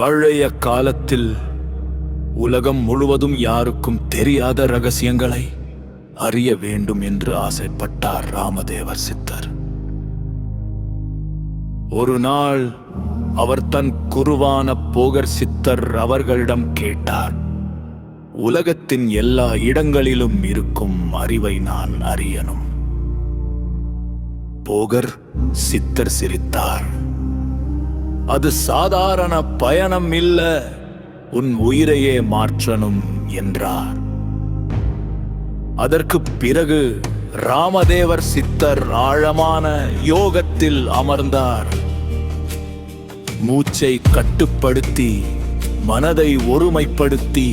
பழைய காலத்தில் உலகம் முழுவதும் யாருக்கும் தெரியாத ரகசியங்களை அறிய வேண்டும் என்று ஆசைப்பட்டார் ராமதேவர் சித்தர். ஒரு நாள் அவர் தன் குருவான போகர் சித்தர் அவர்களிடம் கேட்டார், உலகத்தின் எல்லா இடங்களிலும் இருக்கும் அறிவை நான் அறியணும். போகர் சித்தர் சிரித்தார். அது சாதாரண பயணம் இல்ல, உன் உயிரையே மாற்றணும் என்றார். அதற்கு பிறகு ராமதேவர் சித்தர் ஆழமான யோகத்தில் அமர்ந்தார். மூச்சை கட்டுப்படுத்தி மனதை ஒருமைப்படுத்தி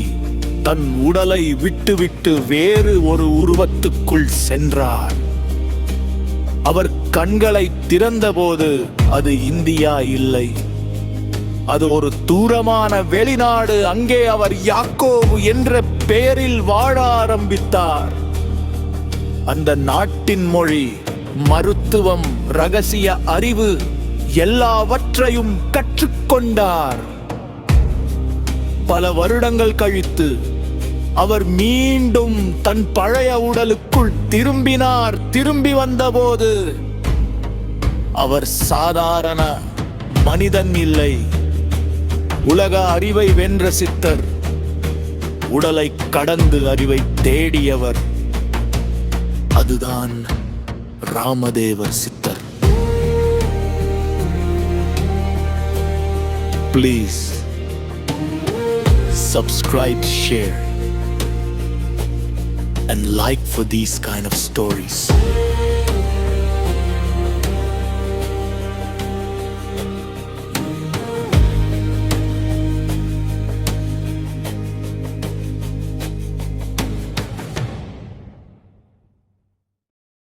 தன் உடலை விட்டுவிட்டு வேறு ஒரு உருவத்துக்குள் சென்றார். அவர் கண்களை திறந்தபோது அது இந்தியா இல்லை, அது ஒரு தூரமான வெளிநாடு. அங்கே அவர் யாக்கோபு என்ற பெயரில் வாழ ஆரம்பித்தார். அந்த நாட்டின் மொழி, மருத்துவம், ரகசிய அறிவு எல்லாவற்றையும் கற்றுக்கொண்டார். பல வருடங்கள் கழித்து அவர் மீண்டும் தன் பழைய உடலுக்குள் திரும்பினார். திரும்பி வந்தபோது அவர் சாதாரண மனிதன் இல்லை, உலக அறிவை வென்ற சித்தர், உடலை கடந்து அறிவை தேடியவர். அதுதான் ராமதேவர் சித்தர். Please subscribe, share and like for these kind of stories.